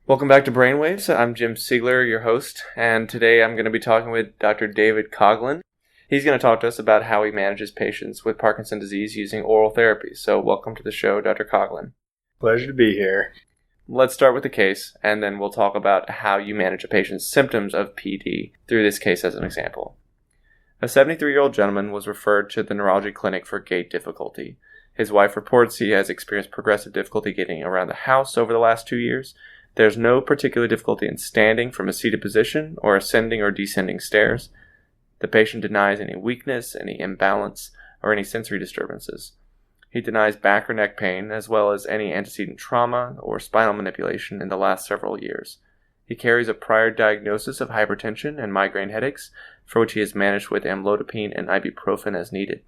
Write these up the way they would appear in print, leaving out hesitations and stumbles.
Welcome back to BrainWaves. I'm Jim Siegler, your host, and today I'm going to be talking with Dr. David Coughlin. He's going to talk to us about how he manages patients with Parkinson's disease using oral therapies. So welcome to the show, Dr. Coughlin. Pleasure to be here. Let's start with the case, and then we'll talk about how you manage a patient's symptoms of PD through this case as an example. A 73-year-old gentleman was referred to the Neurology clinic for gait difficulty. His wife reports he has experienced progressive difficulty getting around the house over the last 2 years. There's no particular difficulty in standing from a seated position or ascending or descending stairs. The patient denies any weakness, any imbalance, or any sensory disturbances. He denies back or neck pain, as well as any antecedent trauma or spinal manipulation in the last several years. He carries a prior diagnosis of hypertension and migraine headaches, for which he is managed with amlodipine and ibuprofen as needed.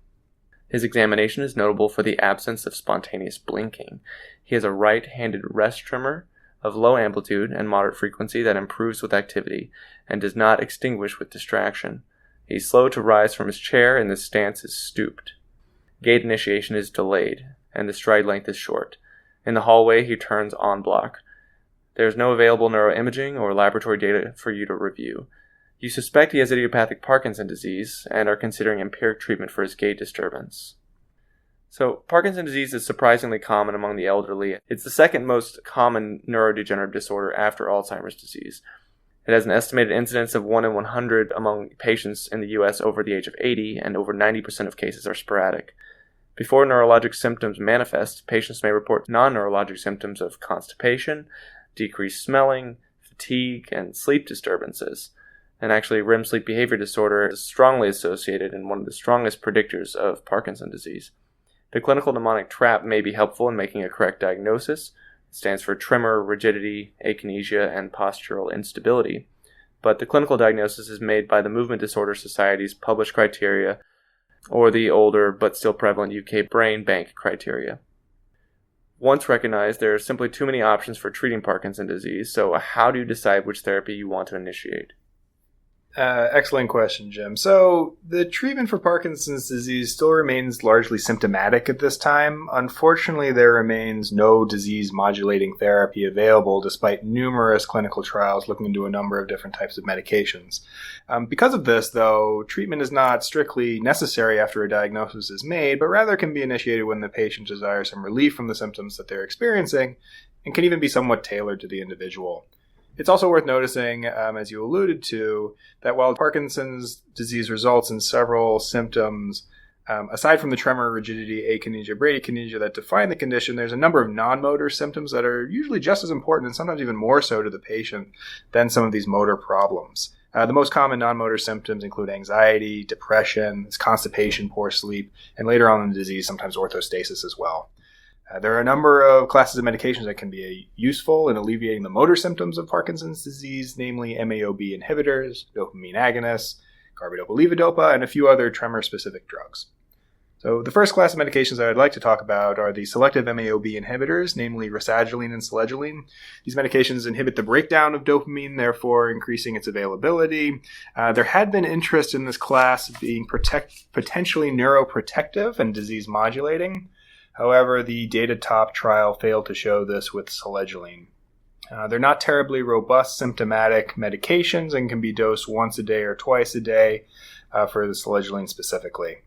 His examination is notable for the absence of spontaneous blinking. He has a right-handed rest tremor of low amplitude and moderate frequency that improves with activity and does not extinguish with distraction. He's slow to rise from his chair and the stance is stooped. Gait initiation is delayed and the stride length is short. In the hallway, he turns en bloc. There is no available neuroimaging or laboratory data for you to review. You suspect he has idiopathic Parkinson disease and are considering empiric treatment for his gait disturbance. So, Parkinson's disease is surprisingly common among the elderly. It's the second most common neurodegenerative disorder after Alzheimer's disease. It has an estimated incidence of 1 in 100 among patients in the U.S. over the age of 80, and over 90% of cases are sporadic. Before neurologic symptoms manifest, patients may report non-neurologic symptoms of constipation, decreased smelling, fatigue, and sleep disturbances. And actually, REM sleep behavior disorder is strongly associated and one of the strongest predictors of Parkinson's disease. The clinical mnemonic TRAP may be helpful in making a correct diagnosis. It stands for tremor, rigidity, akinesia, and postural instability. But the clinical diagnosis is made by the Movement Disorder Society's published criteria, or the older but still prevalent UK Brain Bank criteria. Once recognized, there are simply too many options for treating Parkinson's disease, so how do you decide which therapy you want to initiate? Excellent question, Jim. So the treatment for Parkinson's disease still remains largely symptomatic at this time. Unfortunately, there remains no disease-modulating therapy available despite numerous clinical trials looking into a number of different types of medications. Because of this, though, treatment is not strictly necessary after a diagnosis is made, but rather can be initiated when the patient desires some relief from the symptoms that they're experiencing and can even be somewhat tailored to the individual. It's also worth noticing, as you alluded to, that while Parkinson's disease results in several symptoms, aside from the tremor, rigidity, akinesia, bradykinesia that define the condition, there's a number of non-motor symptoms that are usually just as important and sometimes even more so to the patient than some of these motor problems. The most common non-motor symptoms include anxiety, depression, constipation, poor sleep, and later on in the disease, sometimes orthostasis as well. There are a number of classes of medications that can be useful in alleviating the motor symptoms of Parkinson's disease, namely MAO-B inhibitors, dopamine agonists, Carbidopa Levodopa, and a few other tremor-specific drugs. So the first class of medications that I'd like to talk about are the selective MAO-B inhibitors, namely rasagiline and selegiline. These medications inhibit the breakdown of dopamine, therefore increasing its availability. There had been interest in this class being potentially neuroprotective and disease modulating. However, the DataTop trial failed to show this with selegiline. They're not terribly robust symptomatic medications and can be dosed once a day or twice a day for the selegiline specifically.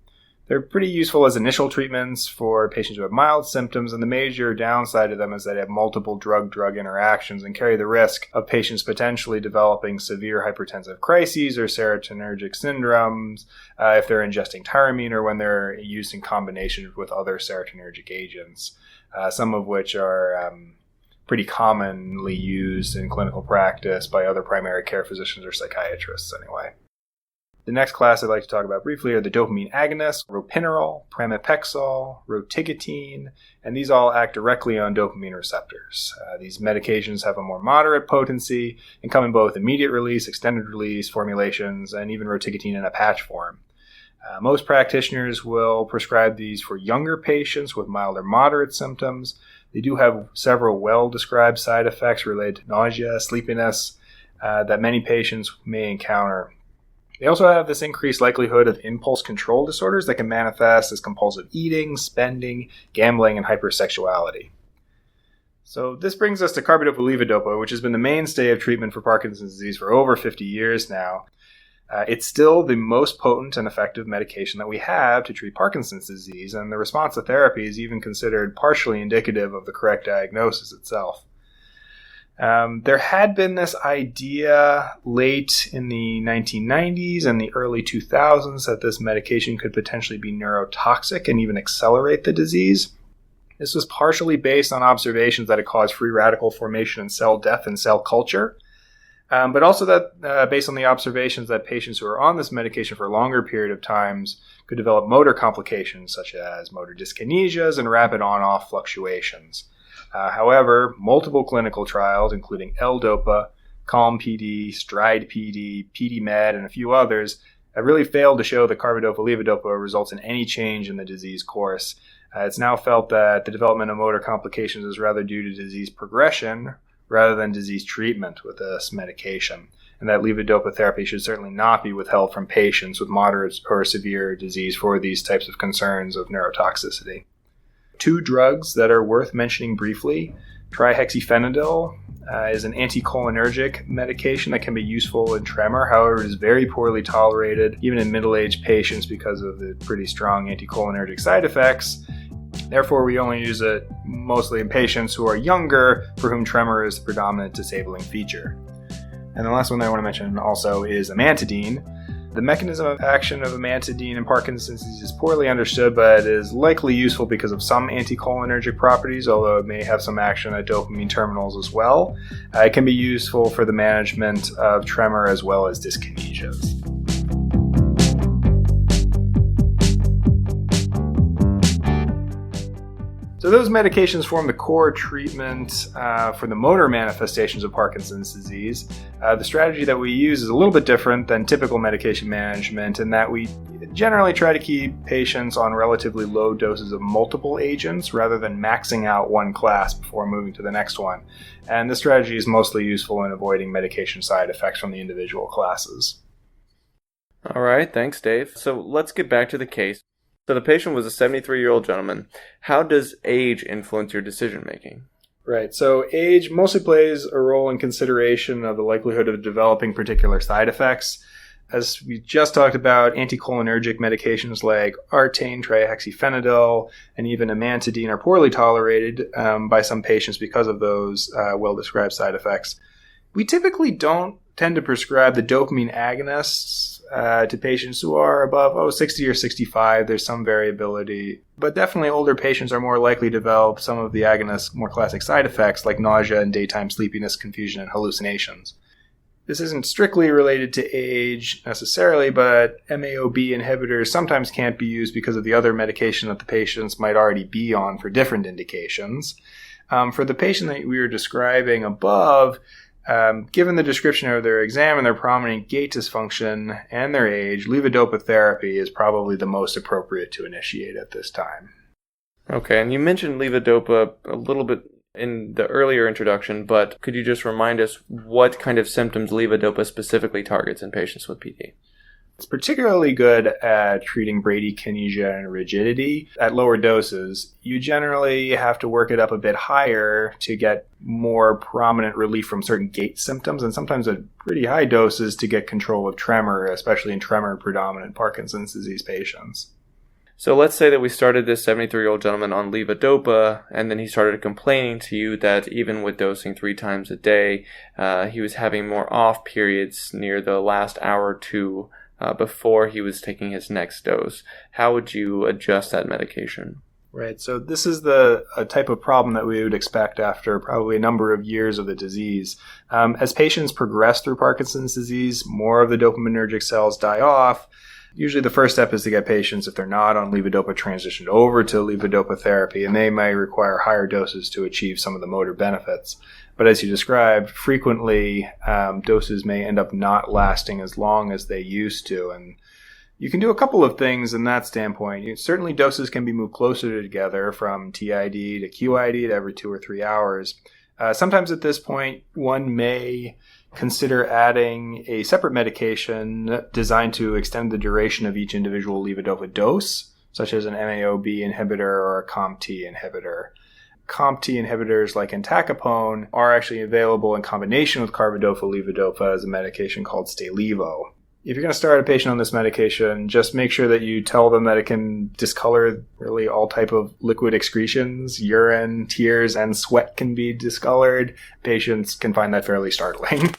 They're pretty useful as initial treatments for patients who have mild symptoms, and the major downside of them is that they have multiple drug-drug interactions and carry the risk of patients potentially developing severe hypertensive crises or serotonergic syndromes if they're ingesting tyramine or when they're used in combination with other serotonergic agents, some of which are pretty commonly used in clinical practice by other primary care physicians or psychiatrists anyway. The next class I'd like to talk about briefly are the dopamine agonists, ropinirole, pramipexole, rotigotine, and these all act directly on dopamine receptors. These medications have a more moderate potency and come in both immediate release, extended release formulations, and even rotigotine in a patch form. Most practitioners will prescribe these for younger patients with mild or moderate symptoms. They do have several well-described side effects related to nausea, sleepiness that many patients may encounter. They also have this increased likelihood of impulse control disorders that can manifest as compulsive eating, spending, gambling, and hypersexuality. So this brings us to Carbidopa Levodopa, which has been the mainstay of treatment for Parkinson's disease for over 50 years now. It's still the most potent and effective medication that we have to treat Parkinson's disease, and the response to therapy is even considered partially indicative of the correct diagnosis itself. There had been this idea late in the 1990s and the early 2000s that this medication could potentially be neurotoxic and even accelerate the disease. This was partially based on observations that it caused free radical formation and cell death and cell culture, but also that based on the observations that patients who are on this medication for a longer period of times could develop motor complications such as motor dyskinesias and rapid on-off fluctuations. However, multiple clinical trials, including L-DOPA, CALM PD, STRIDE PD, PD Med, and a few others, have really failed to show that Carbidopa Levodopa results in any change in the disease course. It's now felt that the development of motor complications is rather due to disease progression rather than disease treatment with this medication, and that levodopa therapy should certainly not be withheld from patients with moderate or severe disease for these types of concerns of neurotoxicity. Two drugs that are worth mentioning briefly. Trihexyphenidyl is an anticholinergic medication that can be useful in tremor. However, it is very poorly tolerated, even in middle-aged patients, because of the pretty strong anticholinergic side effects. Therefore, we only use it mostly in patients who are younger, for whom tremor is the predominant disabling feature. And the last one that I want to mention also is amantadine. The mechanism of action of amantadine in Parkinson's disease is poorly understood, but is likely useful because of some anticholinergic properties, although it may have some action at dopamine terminals as well. It can be useful for the management of tremor as well as dyskinesias. So those medications form the core treatment for the motor manifestations of Parkinson's disease. The strategy that we use is a little bit different than typical medication management in that we generally try to keep patients on relatively low doses of multiple agents rather than maxing out one class before moving to the next one. And this strategy is mostly useful in avoiding medication side effects from the individual classes. All right, thanks, Dave. So let's get back to the case. So the patient was a 73-year-old gentleman. How does age influence your decision-making? Right. So age mostly plays a role in consideration of the likelihood of developing particular side effects. As we just talked about, anticholinergic medications like artane, trihexyphenidyl, and even amantadine are poorly tolerated by some patients because of those well-described side effects. We typically don't tend to prescribe the dopamine agonists to patients who are above 60 or 65. There's some variability, but definitely older patients are more likely to develop some of the agonist's more classic side effects like nausea and daytime sleepiness, confusion, and hallucinations. This isn't strictly related to age necessarily, but MAO-B inhibitors sometimes can't be used because of the other medication that the patients might already be on for different indications. For the patient that we were describing above, given the description of their exam and their prominent gait dysfunction and their age, levodopa therapy is probably the most appropriate to initiate at this time. Okay, and you mentioned levodopa a little bit in the earlier introduction, but could you just remind us what kind of symptoms levodopa specifically targets in patients with PD? It's particularly good at treating bradykinesia and rigidity at lower doses. You generally have to work it up a bit higher to get more prominent relief from certain gait symptoms, and sometimes at pretty high doses to get control of tremor, especially in tremor-predominant Parkinson's disease patients. So let's say that we started this 73-year-old gentleman on levodopa, and then he started complaining to you that even with dosing 3 times a day, he was having more off periods near the last hour or two before he was taking his next dose. How would you adjust that medication? Right. So this is a type of problem that we would expect after probably a number of years of the disease. As patients progress through Parkinson's disease, more of the dopaminergic cells die off. Usually the first step is to get patients, if they're not on levodopa, transitioned over to levodopa therapy, and they may require higher doses to achieve some of the motor benefits. But as you described, frequently doses may end up not lasting as long as they used to. And you can do a couple of things in that standpoint. Certainly doses can be moved closer together from TID to QID to every 2 or 3 hours. Sometimes at this point, one may consider adding a separate medication designed to extend the duration of each individual levodopa dose, such as an MAO-B inhibitor or a COMT inhibitor. COMT inhibitors like entacapone are actually available in combination with Carbidopa Levodopa as a medication called Stalevo. If you're going to start a patient on this medication, just make sure that you tell them that it can discolor really all type of liquid excretions. Urine, tears, and sweat can be discolored. Patients can find that fairly startling.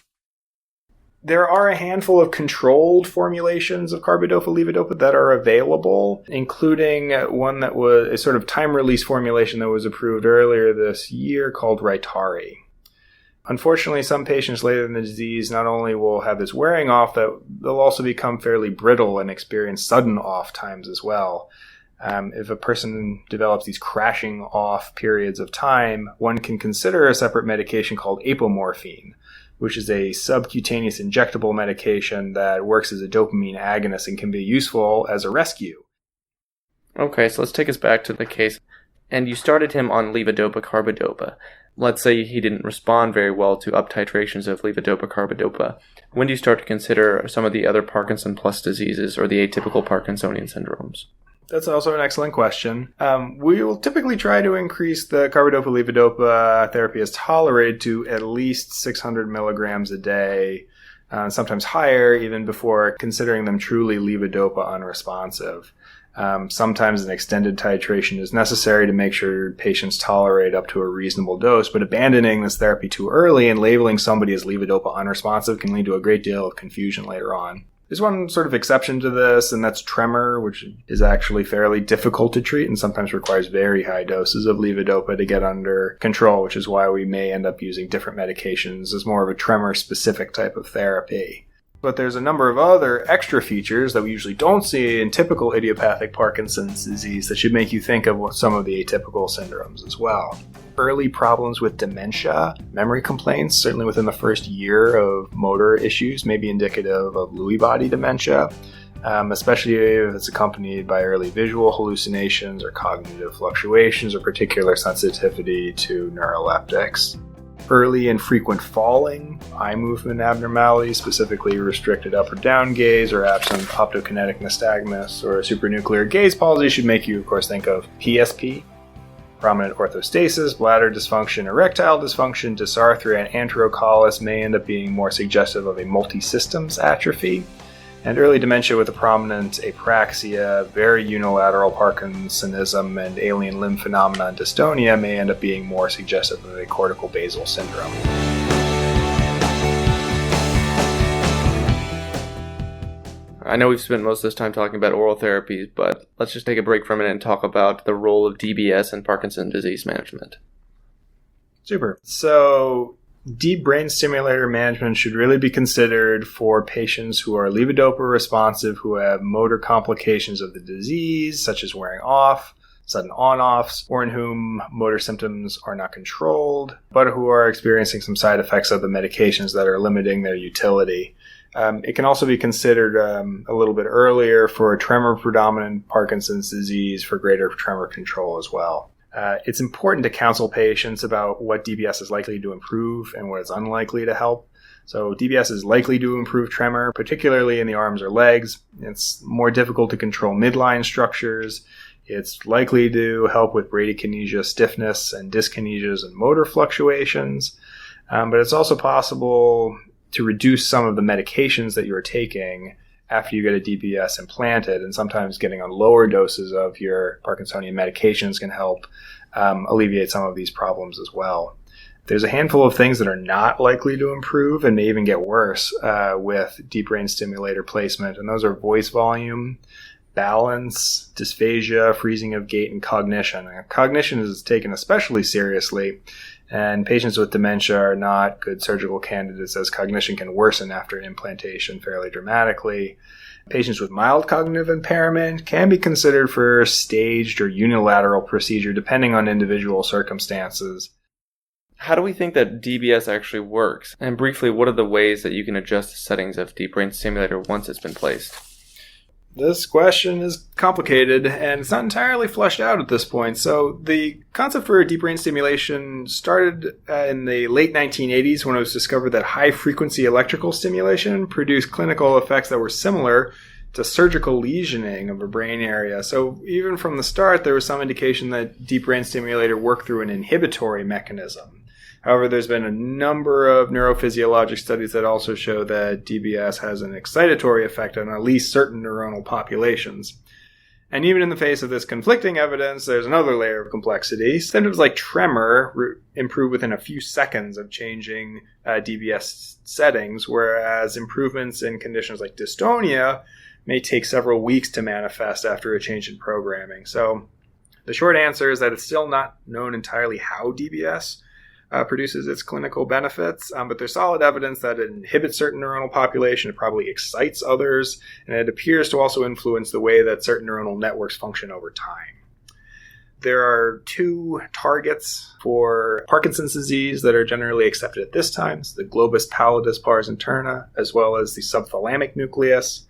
There are a handful of controlled formulations of Carbidopa Levodopa that are available, including one that was a sort of time-release formulation that was approved earlier this year called Rytari. Unfortunately, some patients later in the disease not only will have this wearing off, that they'll also become fairly brittle and experience sudden off times as well. If a person develops these crashing off periods of time, one can consider a separate medication called apomorphine, which is a subcutaneous injectable medication that works as a dopamine agonist and can be useful as a rescue. Okay, so let's take us back to the case. And you started him on levodopa carbidopa. Let's say he didn't respond very well to up titrations of levodopa carbidopa. When do you start to consider some of the other Parkinson plus diseases or the atypical Parkinsonian syndromes? That's also an excellent question. We will typically try to increase the Carbidopa Levodopa therapy as tolerated to at least 600 milligrams a day, sometimes higher, even before considering them truly levodopa unresponsive. Sometimes an extended titration is necessary to make sure patients tolerate up to a reasonable dose, but abandoning this therapy too early and labeling somebody as levodopa unresponsive can lead to a great deal of confusion later on. There's one sort of exception to this, and that's tremor, which is actually fairly difficult to treat and sometimes requires very high doses of levodopa to get under control, which is why we may end up using different medications as more of a tremor-specific type of therapy. But there's a number of other extra features that we usually don't see in typical idiopathic Parkinson's disease that should make you think of some of the atypical syndromes as well. Early problems with dementia, memory complaints, certainly within the first year of motor issues, may be indicative of Lewy body dementia, especially if it's accompanied by early visual hallucinations or cognitive fluctuations or particular sensitivity to neuroleptics. Early and frequent falling, eye movement abnormalities, specifically restricted up or down gaze or absent optokinetic nystagmus or supranuclear gaze palsy should make you, of course, think of PSP. Prominent orthostasis, bladder dysfunction, erectile dysfunction, dysarthria, and anterocolitis may end up being more suggestive of a multi-systems atrophy. And early dementia with a prominent apraxia, very unilateral Parkinsonism, and alien limb phenomena and dystonia may end up being more suggestive of a cortical basal syndrome. I know we've spent most of this time talking about oral therapies, but let's just take a break for a minute and talk about the role of DBS in Parkinson's disease management. Super. So, deep brain stimulator management should really be considered for patients who are levodopa responsive, who have motor complications of the disease, such as wearing off, sudden on-offs, or in whom motor symptoms are not controlled, but who are experiencing some side effects of the medications that are limiting their utility. It can also be considered a little bit earlier for tremor-predominant Parkinson's disease for greater tremor control as well. It's important to counsel patients about what DBS is likely to improve and what is unlikely to help. So DBS is likely to improve tremor, particularly in the arms or legs. It's more difficult to control midline structures. It's likely to help with bradykinesia, stiffness, and dyskinesias and motor fluctuations. But it's also possible to reduce some of the medications that you're taking after you get a DBS implanted, and sometimes getting on lower doses of your Parkinsonian medications can help alleviate some of these problems as well. There's a handful of things that are not likely to improve and may even get worse with deep brain stimulator placement, and those are voice volume, balance, dysphagia, freezing of gait, and cognition. Cognition is taken especially seriously, and patients with dementia are not good surgical candidates as cognition can worsen after implantation fairly dramatically. Patients with mild cognitive impairment can be considered for staged or unilateral procedure depending on individual circumstances. How do we think that DBS actually works? And briefly, what are the ways that you can adjust the settings of deep brain stimulator once it's been placed? This question is complicated, and it's not entirely fleshed out at this point. So the concept for deep brain stimulation started in the late 1980s when it was discovered that high-frequency electrical stimulation produced clinical effects that were similar to surgical lesioning of a brain area. So even from the start, there was some indication that deep brain stimulator worked through an inhibitory mechanism. However, there's been a number of neurophysiologic studies that also show that DBS has an excitatory effect on at least certain neuronal populations. And even in the face of this conflicting evidence, there's another layer of complexity. Symptoms like tremor improve within a few seconds of changing DBS settings, whereas improvements in conditions like dystonia may take several weeks to manifest after a change in programming. So the short answer is that it's still not known entirely how DBS produces its clinical benefits, but there's solid evidence that it inhibits certain neuronal population, it probably excites others, and it appears to also influence the way that certain neuronal networks function over time. There are 2 targets for Parkinson's disease that are generally accepted at this time. It's the globus pallidus pars interna, as well as the subthalamic nucleus.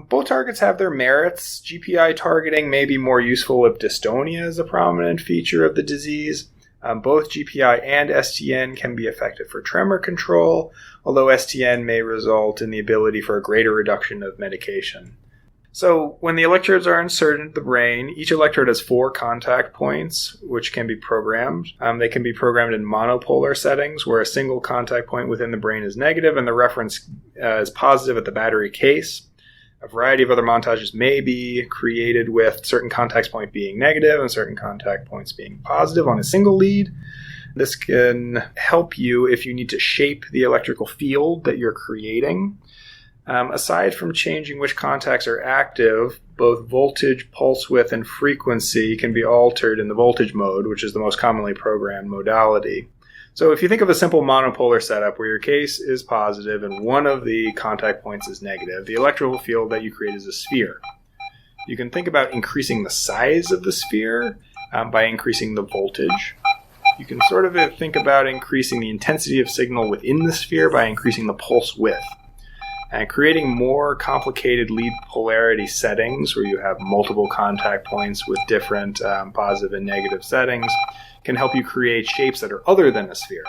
Both targets have their merits. GPI targeting may be more useful if dystonia is a prominent feature of the disease. Both GPI and STN can be effective for tremor control, although STN may result in the ability for a greater reduction of medication. So when the electrodes are inserted into the brain, each electrode has 4 contact points, which can be programmed. They can be programmed in monopolar settings, where a single contact point within the brain is negative and the reference is positive at the battery case. A variety of other montages may be created with certain contact points being negative and certain contact points being positive on a single lead. This can help you if you need to shape the electrical field that you're creating. Aside from changing which contacts are active, both voltage, pulse width, and frequency can be altered in the voltage mode, which is the most commonly programmed modality. So if you think of a simple monopolar setup where your case is positive and one of the contact points is negative, the electrical field that you create is a sphere. You can think about increasing the size of the sphere by increasing the voltage. You can sort of think about increasing the intensity of signal within the sphere by increasing the pulse width. And creating more complicated lead polarity settings where you have multiple contact points with different positive and negative settings can help you create shapes that are other than a sphere.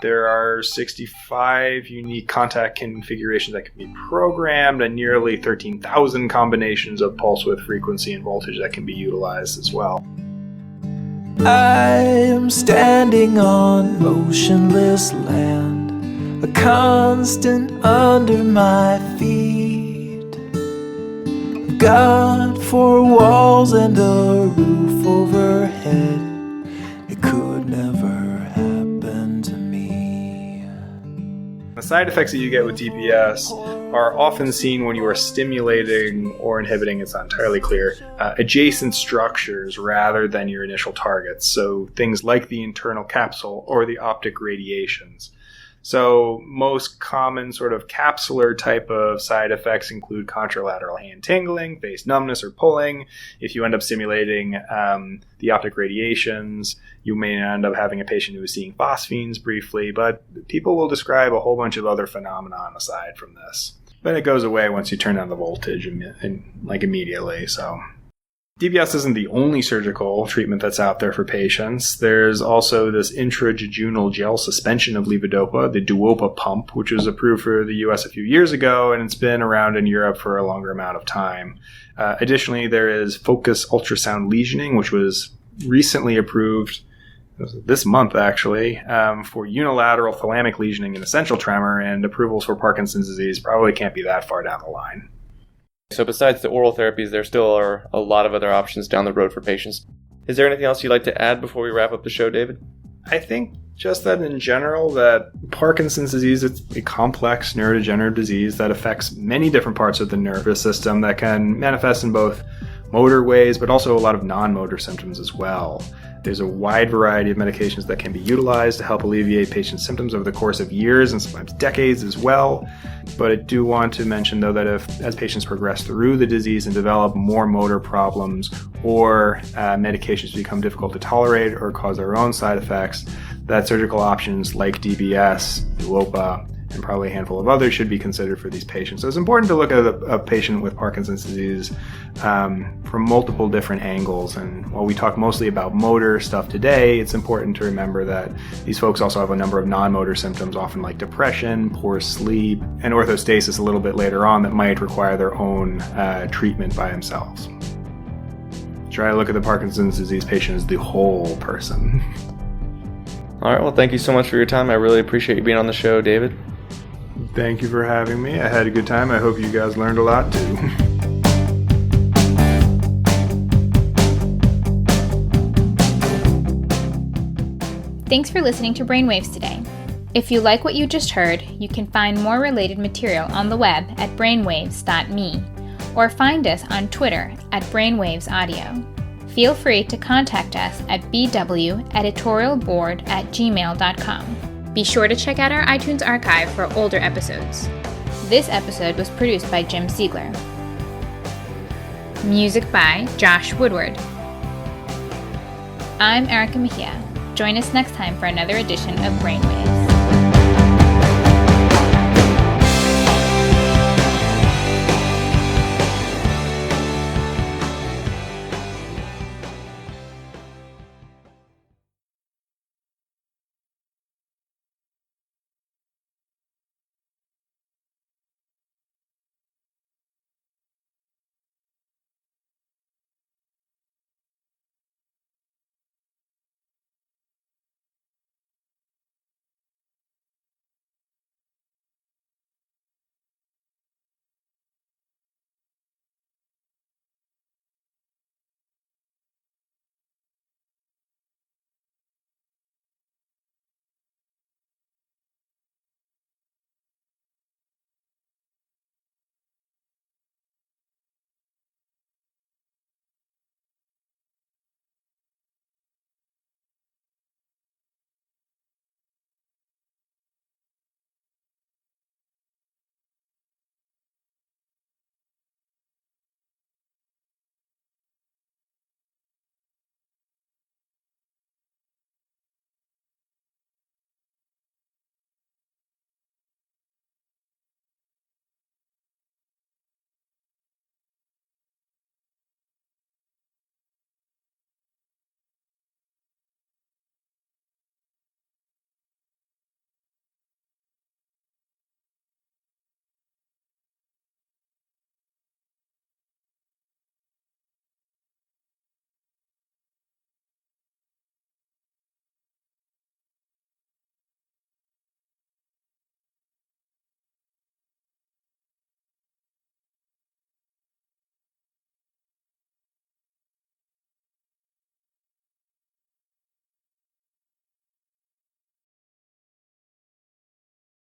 There are 65 unique contact configurations that can be programmed and nearly 13,000 combinations of pulse width, frequency, and voltage that can be utilized as well. I am standing on motionless land, a constant under my feet. God, 4 walls and a roof overhead. It could never happen to me. The side effects that you get with DBS are often seen when you are stimulating or inhibiting, it's not entirely clear, adjacent structures rather than your initial targets. So things like the internal capsule or the optic radiations. So most common sort of capsular type of side effects include contralateral hand tingling, face numbness or pulling. If you end up stimulating the optic radiations, you may end up having a patient who is seeing phosphenes briefly, but people will describe a whole bunch of other phenomena aside from this. But it goes away once you turn on the voltage immediately. So DBS isn't the only surgical treatment that's out there for patients. There's also this intrajejunal gel suspension of levodopa, the Duopa pump, which was approved for the US a few years ago, and it's been around in Europe for a longer amount of time. Additionally, there is focus ultrasound lesioning, which was recently approved this month, actually, for unilateral thalamic lesioning in essential tremor, and approvals for Parkinson's disease probably can't be that far down the line. So besides the oral therapies, there still are a lot of other options down the road for patients. Is there anything else you'd like to add before we wrap up the show, David? I think just that in general, that Parkinson's disease, it's a complex neurodegenerative disease that affects many different parts of the nervous system that can manifest in both motor ways, but also a lot of non-motor symptoms as well. There's a wide variety of medications that can be utilized to help alleviate patients' symptoms over the course of years and sometimes decades as well. But I do want to mention, though, that as patients progress through the disease and develop more motor problems or medications become difficult to tolerate or cause their own side effects, that surgical options like DBS, Duopa, and probably a handful of others should be considered for these patients. So it's important to look at a patient with Parkinson's disease from multiple different angles. And while we talk mostly about motor stuff today, it's important to remember that these folks also have a number of non-motor symptoms, often like depression, poor sleep, and orthostasis a little bit later on that might require their own treatment by themselves. Try to look at the Parkinson's disease patient as the whole person. All right, well, thank you so much for your time. I really appreciate you being on the show, David. Thank you for having me. I had a good time. I hope you guys learned a lot too. Thanks for listening to BrainWaves today. If you like what you just heard, you can find more related material on the web at brainwaves.me or find us on Twitter at BrainWavesAudio. Feel free to contact us at bweditorialboard@gmail.com. Be sure to check out our iTunes archive for older episodes. This episode was produced by Jim Siegler. Music by Josh Woodward. I'm Erica Mejia. Join us next time for another edition of BrainWaves.